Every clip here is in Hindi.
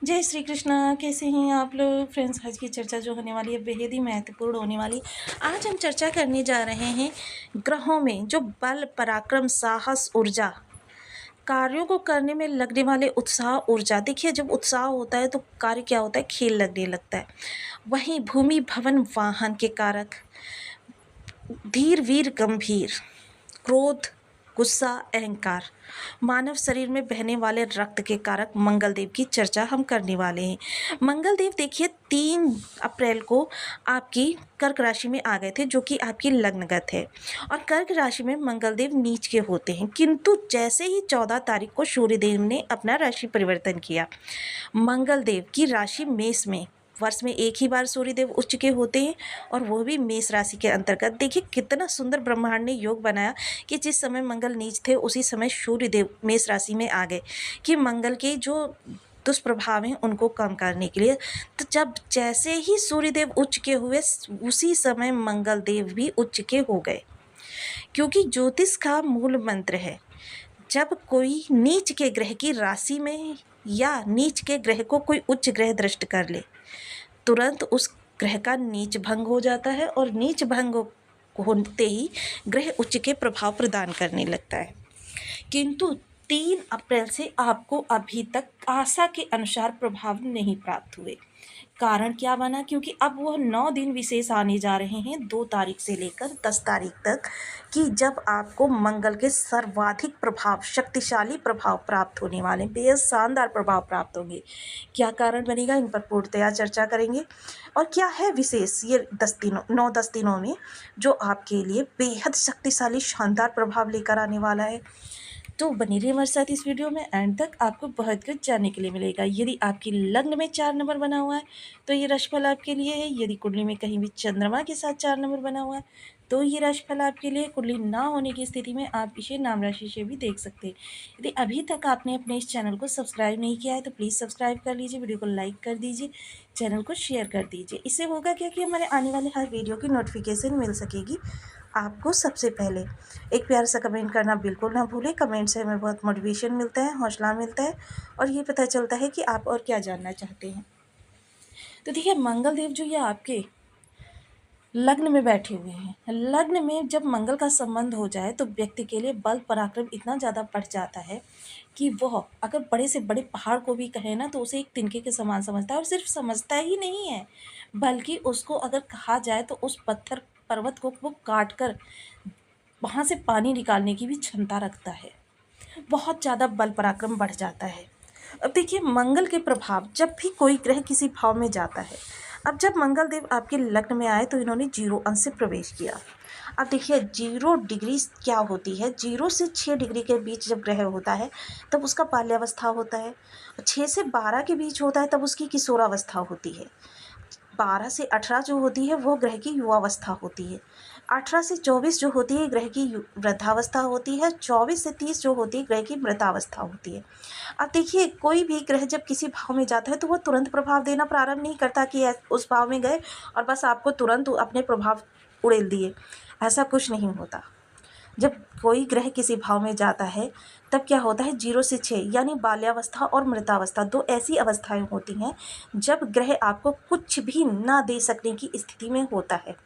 जय श्री कृष्णा। कैसे हैं आप लोग फ्रेंड्स? आज की चर्चा जो होने वाली है बेहद ही महत्वपूर्ण होने वाली है। आज हम चर्चा करने जा रहे हैं ग्रहों में जो बल, पराक्रम, साहस, ऊर्जा, कार्यों को करने में लगने वाले उत्साह, ऊर्जा। देखिए, जब उत्साह होता है तो कार्य क्या होता है, खेल लगने लगता है। वहीं भूमि, भवन, वाहन के कारक धीर, वीर, गंभीर, क्रोध, गुस्सा, अहंकार, मानव शरीर में बहने वाले रक्त के कारक मंगल देव की चर्चा हम करने वाले हैं। मंगल देव देखिए 3 अप्रैल को आपकी कर्क राशि में आ गए थे, जो कि आपकी लग्नगत है। और कर्क राशि में मंगल देव नीच के होते हैं, किंतु जैसे ही 14 तारीख को सूर्य देव ने अपना राशि परिवर्तन किया, मंगल देव की राशि मेष में, वर्ष में एक ही बार सूर्यदेव उच्च के होते हैं और वो भी मेष राशि के अंतर्गत। देखिए कितना सुंदर ब्रह्मांड ने योग बनाया कि जिस समय मंगल नीच थे उसी समय सूर्यदेव मेष राशि में आ गए कि मंगल के जो दुष्प्रभाव हैं उनको कम करने के लिए। तो जब जैसे ही सूर्यदेव उच्च के हुए उसी समय मंगल देव भी उच्च के हो गए, क्योंकि ज्योतिष का मूल मंत्र है, जब कोई नीच के ग्रह की राशि में या नीच के ग्रह को कोई उच्च ग्रह दृष्ट कर ले, तुरंत उस ग्रह का नीच भंग हो जाता है और नीच भंग होते ही ग्रह उच्च के प्रभाव प्रदान करने लगता है। किंतु 3 अप्रैल से आपको अभी तक आशा के अनुसार प्रभाव नहीं प्राप्त हुए। कारण क्या बना? क्योंकि अब वह 9 दिन विशेष आने जा रहे हैं, 2 तारीख से लेकर 10 तारीख तक, कि जब आपको मंगल के सर्वाधिक प्रभाव, शक्तिशाली प्रभाव प्राप्त होने वाले, बेहद शानदार प्रभाव प्राप्त होंगे। क्या कारण बनेगा, इन पर पूर्णतया चर्चा करेंगे। और क्या है विशेष ये 10 दिनों, 9-10 दिनों में जो आपके लिए बेहद शक्तिशाली शानदार प्रभाव लेकर आने वाला है। तो बनी रहिए हमारे साथ इस वीडियो में, एंड तक आपको बहुत कुछ जानने के लिए मिलेगा। यदि आपकी लग्न में 4 नंबर बना हुआ है तो ये राशिफल आपके लिए है। यदि कुंडली में कहीं भी चंद्रमा के साथ 4 नंबर बना हुआ है तो ये राशिफल आपके लिए। कुंडली ना होने की स्थिति में आप इसे नाम राशि से भी देख सकते हैं। यदि अभी तक आपने अपने इस चैनल को सब्सक्राइब नहीं किया है तो प्लीज़ सब्सक्राइब कर लीजिए, वीडियो को लाइक कर दीजिए, चैनल को शेयर कर दीजिए। इससे होगा क्या कि हमारे आने वाले हर वीडियो की नोटिफिकेशन मिल सकेगी आपको सबसे पहले। एक प्यार सा कमेंट करना बिल्कुल ना भूलें। कमेंट से हमें बहुत मोटिवेशन मिलता है, हौसला मिलता है और ये पता चलता है कि आप और क्या जानना चाहते हैं। तो देखिए, मंगल देव जो ये आपके लग्न में बैठे हुए हैं। लग्न में जब मंगल का संबंध हो जाए तो व्यक्ति के लिए बल, पराक्रम इतना ज़्यादा बढ़ जाता है कि वह अगर बड़े से बड़े पहाड़ को भी कहे ना तो उसे एक तिनके के समान समझता है। और सिर्फ समझता ही नहीं है, बल्कि उसको अगर कहा जाए तो उस पत्थर पर्वत को वो काट कर वहाँ से पानी निकालने की भी क्षमता रखता है। बहुत ज़्यादा बल, पराक्रम बढ़ जाता है। अब देखिए, मंगल के प्रभाव, जब भी कोई ग्रह किसी भाव में जाता है, अब जब मंगल देव आपके लग्न में आए तो इन्होंने 0 अंश से प्रवेश किया। अब देखिए 0 डिग्री क्या होती है, 0 से 6 डिग्री के बीच जब ग्रह होता है तब उसका बाल्यावस्था होता है। 6 से 12 के बीच होता है तब उसकी किशोरावस्था होती है। 12 से 18 जो होती है वो ग्रह की युवावस्था होती है। 18 से 24 जो होती है ग्रह की वृद्धावस्था होती है। 24 से 30 जो होती है ग्रह की मृतावस्था होती है। अब देखिए, कोई भी ग्रह जब किसी भाव में जाता है तो वो तुरंत प्रभाव देना प्रारंभ नहीं करता कि उस भाव में गए और बस आपको तुरंत अपने प्रभाव उड़ेल दिए। ऐसा कुछ नहीं होता। जब कोई ग्रह किसी भाव में जाता है तब क्या होता है, 0 से 6 यानी बाल्यावस्था और मृतावस्था, 2 ऐसी अवस्थाएं होती हैं जब ग्रह आपको कुछ भी ना दे सकने की स्थिति में होता है।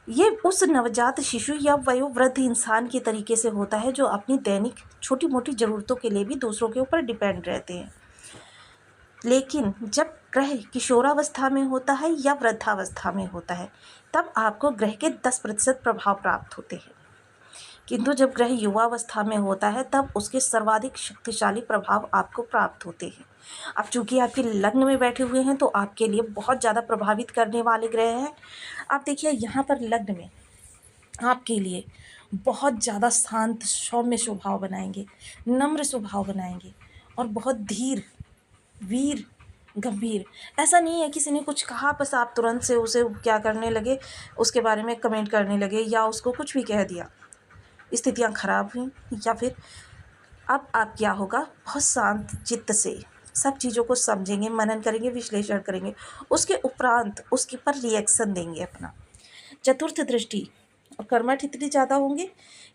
ये उस नवजात शिशु या वयोवृद्ध इंसान के तरीके से होता है जो अपनी दैनिक छोटी मोटी ज़रूरतों के लिए भी दूसरों के ऊपर डिपेंड रहते हैं। लेकिन जब ग्रह किशोरावस्था में होता है या वृद्धावस्था में होता है तब आपको ग्रह के 10% प्रभाव प्राप्त होते हैं। किंतु जब ग्रह युवावस्था में होता है तब उसके सर्वाधिक शक्तिशाली प्रभाव आपको प्राप्त होते हैं। अब चूंकि आपके लग्न में बैठे हुए हैं तो आपके लिए बहुत ज़्यादा प्रभावित करने वाले ग्रह हैं। आप देखिए, यहाँ पर लग्न में आपके लिए बहुत ज़्यादा शांत, सौम्य स्वभाव बनाएंगे, नम्र स्वभाव बनाएंगे और बहुत धीर, वीर, गंभीर। ऐसा नहीं है किसी ने कुछ कहा बस आप तुरंत से उसे क्या करने लगे, उसके बारे में कमेंट करने लगे या उसको कुछ भी कह दिया, स्थितियाँ खराब हुई। या फिर अब आप क्या होगा, बहुत शांत चित्त से सब चीज़ों को समझेंगे, मनन करेंगे, विश्लेषण करेंगे, उसके उपरांत उसके पर रिएक्शन देंगे अपना। चतुर्थ दृष्टि और कर्मठ इतनी ज़्यादा होंगे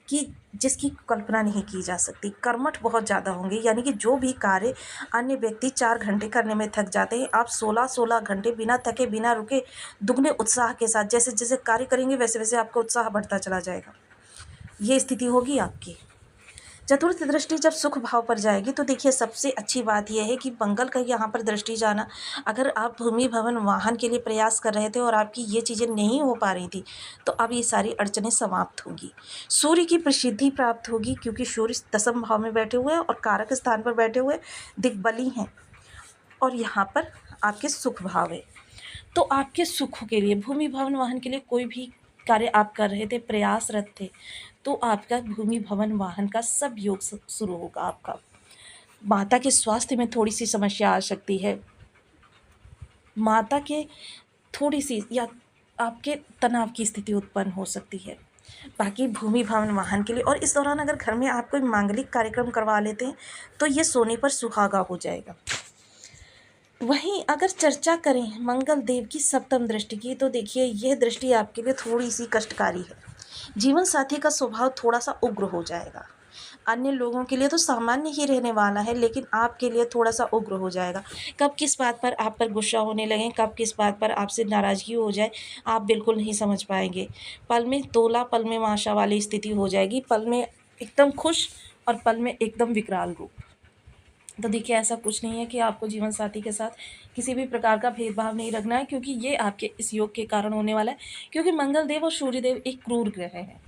कि जिसकी कल्पना नहीं की जा सकती। कर्मठ बहुत ज़्यादा होंगे, यानी कि जो भी कार्य अन्य व्यक्ति 4 घंटे करने में थक जाते हैं, आप 16-16 घंटे बिना थके, बिना रुके, दुगने उत्साह के साथ जैसे-जैसे कार्य करेंगे वैसे-वैसे आपका उत्साह बढ़ता चला जाएगा। ये स्थिति होगी आपकी। चतुर्थ दृष्टि जब सुख भाव पर जाएगी तो देखिए सबसे अच्छी बात यह है कि मंगल का यहाँ पर दृष्टि जाना, अगर आप भूमि भवन वाहन के लिए प्रयास कर रहे थे और आपकी ये चीज़ें नहीं हो पा रही थी, तो अब ये सारी अड़चनें समाप्त होंगी। सूर्य की प्रसिद्धि प्राप्त होगी, क्योंकि सूर्य दसम भाव में बैठे हुए हैं और कारक स्थान पर बैठे हुए दिग्बली हैं, और यहाँ पर आपके सुख भाव है। तो आपके सुख के लिए, भूमि भवन वाहन के लिए कोई भी कार्य आप कर रहे थे, प्रयासरत थे, तो आपका भूमि भवन वाहन का सब योग शुरू होगा आपका। माता के स्वास्थ्य में थोड़ी सी समस्या आ सकती है, माता के थोड़ी सी या आपके तनाव की स्थिति उत्पन्न हो सकती है। बाकी भूमि भवन वाहन के लिए, और इस दौरान अगर घर में आप कोई मांगलिक कार्यक्रम करवा लेते हैं तो ये सोने पर सुहागा हो जाएगा। वहीं अगर चर्चा करें मंगल देव की सप्तम दृष्टि की, तो देखिए यह दृष्टि आपके लिए थोड़ी सी कष्टकारी है। जीवन साथी का स्वभाव थोड़ा सा उग्र हो जाएगा। अन्य लोगों के लिए तो सामान्य ही रहने वाला है, लेकिन आपके लिए थोड़ा सा उग्र हो जाएगा। कब किस बात पर आप पर गुस्सा होने लगे, कब किस बात पर आपसे नाराज़गी हो जाए, आप बिल्कुल नहीं समझ पाएंगे। पल में तोला, पल में माशा वाली स्थिति हो जाएगी। पल में एकदम खुश और पल में एकदम विकराल रूप। तो देखिए ऐसा कुछ नहीं है कि आपको जीवन साथी के साथ किसी भी प्रकार का भेदभाव नहीं रखना है, क्योंकि ये आपके इस योग के कारण होने वाला है। क्योंकि मंगल देव और सूर्य देव एक क्रूर ग्रह है,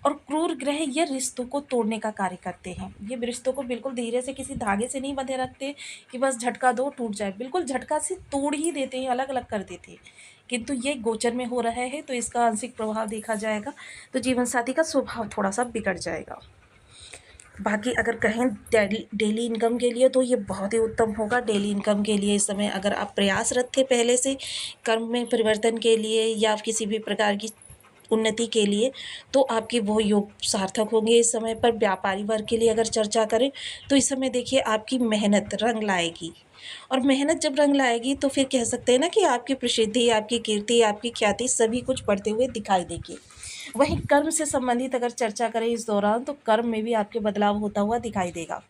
और क्रूर ग्रह ये रिश्तों को तोड़ने का कार्य करते हैं। ये रिश्तों को बिल्कुल धीरे से किसी धागे से नहीं बंधे रखते कि बस झटका दो टूट जाए, बिल्कुल झटका से तोड़ ही देते हैं, अलग अलग कर देते हैं। किंतु ये गोचर में हो रहा है तो इसका आंशिक प्रभाव देखा जाएगा, तो जीवन साथी का स्वभाव थोड़ा सा बिगड़ जाएगा। बाकी अगर कहें डेली इनकम के लिए, तो ये बहुत ही उत्तम होगा। डेली इनकम के लिए इस समय अगर आप प्रयासरत थे पहले से कर्म में परिवर्तन के लिए या किसी भी प्रकार की उन्नति के लिए, तो आपके वो योग सार्थक होंगे। इस समय पर व्यापारी वर्ग के लिए अगर चर्चा करें तो इस समय देखिए आपकी मेहनत रंग लाएगी, और मेहनत जब रंग लाएगी तो फिर कह सकते हैं ना कि आपकी प्रसिद्धि, आपकी कीर्ति, आपकी ख्याति सभी कुछ बढ़ते हुए दिखाई देगी। वहीं कर्म से संबंधित अगर चर्चा करें इस दौरान, तो कर्म में भी आपके बदलाव होता हुआ दिखाई देगा।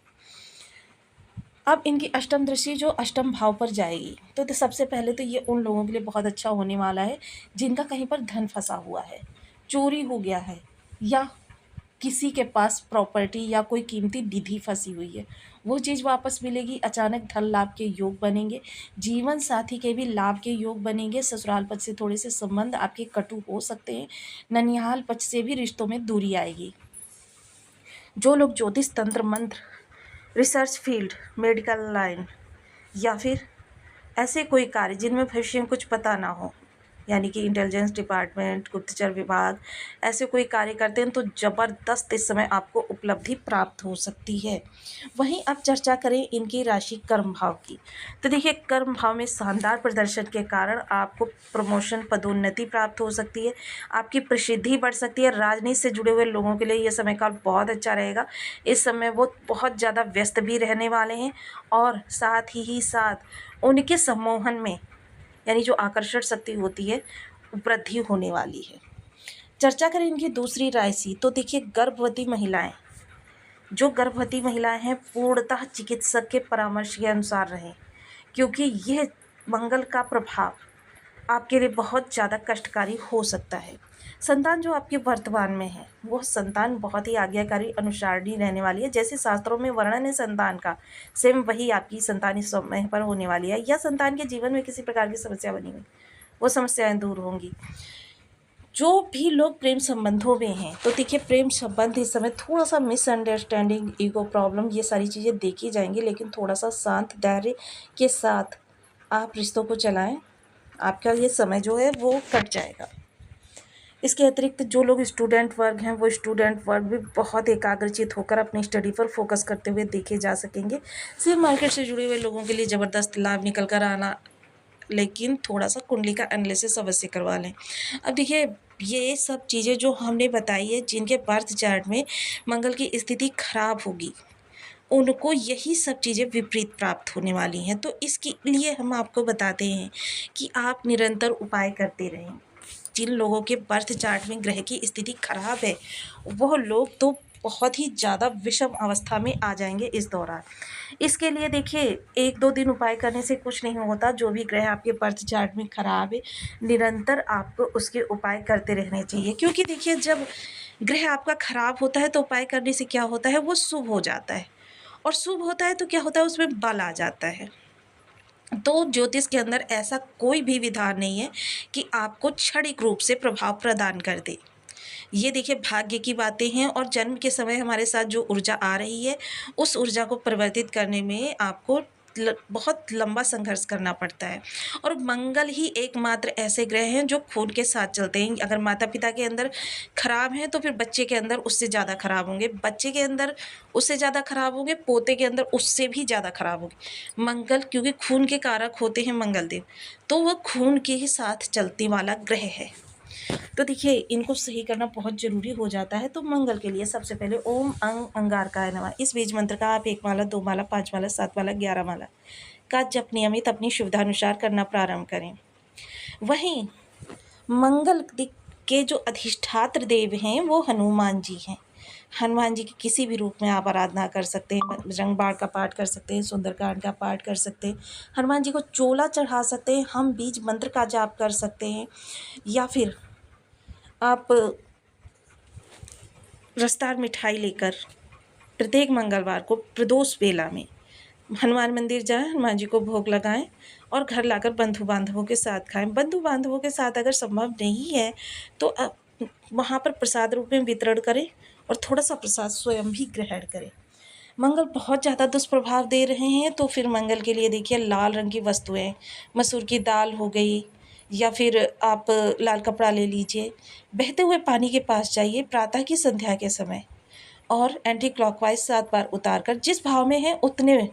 अब इनकी अष्टम दृष्टि जो अष्टम भाव पर जाएगी, तो सबसे पहले तो ये उन लोगों के लिए बहुत अच्छा होने वाला है जिनका कहीं पर धन फंसा हुआ है, चोरी हो गया है, या किसी के पास प्रॉपर्टी या कोई कीमती निधि फंसी हुई है, वो चीज़ वापस मिलेगी। अचानक धन लाभ के योग बनेंगे, जीवन साथी के भी लाभ के योग बनेंगे। ससुराल पक्ष से थोड़े से संबंध आपके कटु हो सकते हैं, ननिहाल पक्ष से भी रिश्तों में दूरी आएगी। जो लोग ज्योतिष, तंत्र मंत्र, रिसर्च फील्ड, मेडिकल लाइन या फिर ऐसे कोई कार्य जिनमें भविष्य में कुछ पता ना हो, यानी कि इंटेलिजेंस डिपार्टमेंट, गुप्तचर विभाग, ऐसे कोई कार्य करते हैं, तो ज़बरदस्त इस समय आपको उपलब्धि प्राप्त हो सकती है। वहीं अब चर्चा करें इनकी राशि कर्म भाव की, तो देखिए कर्म भाव में शानदार प्रदर्शन के कारण आपको प्रमोशन, पदोन्नति प्राप्त हो सकती है, आपकी प्रसिद्धि बढ़ सकती है। राजनीति से जुड़े हुए लोगों के लिए ये समय काल बहुत अच्छा रहेगा। इस समय वो बहुत ज़्यादा व्यस्त भी रहने वाले हैं, और साथ ही साथ उनके सम्मोहन में, यानी जो आकर्षण शक्ति होती है, वृद्धि होने वाली है। चर्चा करें इनकी दूसरी राशि, तो देखिए गर्भवती महिलाएं, जो गर्भवती महिलाएं हैं पूर्णतः चिकित्सक के परामर्श के अनुसार रहें, क्योंकि यह मंगल का प्रभाव आपके लिए बहुत ज़्यादा कष्टकारी हो सकता है। संतान जो आपके वर्तमान में है, वो संतान बहुत ही आज्ञाकारी, अनुसारणी रहने वाली है। जैसे शास्त्रों में वर्णन है संतान का, सेम वही आपकी संतान इस समय पर होने वाली है। या संतान के जीवन में किसी प्रकार की समस्या बनी हुई, वो समस्याएं दूर होंगी। जो भी लोग प्रेम संबंधों में हैं, तो देखिए प्रेम संबंध इस समय थोड़ा सा मिसअंडरस्टैंडिंग, ईगो प्रॉब्लम, ये सारी चीज़ें देखी जाएंगी, लेकिन थोड़ा सा शांत धैर्य के साथ आप रिश्तों को चलाएं, आपका ये समय जो है वो कट जाएगा। इसके अतिरिक्त जो लोग स्टूडेंट वर्ग हैं, वो स्टूडेंट वर्ग भी बहुत एकाग्रचित होकर अपनी स्टडी पर फोकस करते हुए देखे जा सकेंगे। शेयर मार्केट से जुड़े हुए लोगों के लिए ज़बरदस्त लाभ निकल कर आना, लेकिन थोड़ा सा कुंडली का एनालिसिस अवश्य करवा लें। अब देखिए ये सब चीज़ें जो हमने बताई है, जिनके बर्थ चार्ट में मंगल की स्थिति खराब होगी, उनको यही सब चीज़ें विपरीत प्राप्त होने वाली हैं। तो इसके लिए हम आपको बताते हैं कि आप निरंतर उपाय करते रहें। जिन लोगों के बर्थ चार्ट में ग्रह की स्थिति खराब है वो लोग तो बहुत ही ज़्यादा विषम अवस्था में आ जाएंगे इस दौरान। इसके लिए देखिए 1-2 दिन उपाय करने से कुछ नहीं होता। जो भी ग्रह आपके बर्थ चार्ट में खराब है निरंतर आपको उसके उपाय करते रहने चाहिए, क्योंकि देखिए जब ग्रह आपका खराब होता है तो उपाय करने से क्या होता है, वो शुभ हो जाता है, और शुभ होता है तो क्या होता है, उसमें बल आ जाता है। तो ज्योतिष के अंदर ऐसा कोई भी विधान नहीं है कि आपको क्षणिक रूप से प्रभाव प्रदान कर दे। ये देखिए भाग्य की बातें हैं, और जन्म के समय हमारे साथ जो ऊर्जा आ रही है उस ऊर्जा को परिवर्तित करने में आपको बहुत लंबा संघर्ष करना पड़ता है। और मंगल ही एकमात्र ऐसे ग्रह हैं जो खून के साथ चलते हैं। अगर माता पिता के अंदर खराब हैं तो फिर बच्चे के अंदर उससे ज़्यादा खराब होंगे, बच्चे के अंदर उससे ज़्यादा खराब होंगे, पोते के अंदर उससे भी ज़्यादा खराब होंगे। मंगल क्योंकि खून के कारक होते हैं मंगल देव, तो वह खून के ही साथ चलने वाला ग्रह है। तो देखिए इनको सही करना बहुत ज़रूरी हो जाता है। तो मंगल के लिए सबसे पहले ओम अंगारकाय नमः इस बीज मंत्र का आप 1 माला, 2 माला, 5 माला, 7 माला, 11 माला का जप नियमित अपनी सुविधानुसार करना प्रारंभ करें। वहीं मंगल के जो अधिष्ठात्र देव हैं वो हनुमान जी हैं। हनुमान जी की किसी भी रूप में आप आराधना कर सकते हैं, बजरंग बाण का पाठ कर सकते हैं, सुंदरकांड का पाठ कर सकते हैं, हनुमान जी को चोला चढ़ा सकते हैं, हम बीज मंत्र का जाप कर सकते हैं, या फिर आप रसदार मिठाई लेकर प्रत्येक मंगलवार को प्रदोष बेला में हनुमान मंदिर जाएं, हनुमान जी को भोग लगाएं और घर लाकर बंधु बांधवों के साथ खाएं। बंधु बांधवों के साथ अगर संभव नहीं है तो वहाँ पर प्रसाद रूप में वितरण करें और थोड़ा सा प्रसाद स्वयं भी ग्रहण करें। मंगल बहुत ज़्यादा दुष्प्रभाव दे रहे हैं तो फिर मंगल के लिए देखिए लाल रंग की वस्तुएं, मसूर की दाल हो गई, या फिर आप लाल कपड़ा ले लीजिए, बहते हुए पानी के पास जाइए प्रातः की संध्या के समय, और एंटी क्लॉकवाइज 7 बार उतार कर जिस भाव में है उतने में,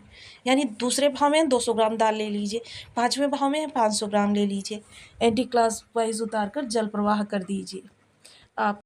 यानी दूसरे भाव में 200 ग्राम दाल ले लीजिए, 5वें भाव में 500 ग्राम ले लीजिए, एंटी क्लॉकवाइज उतार कर जल प्रवाह कर दीजिए। आप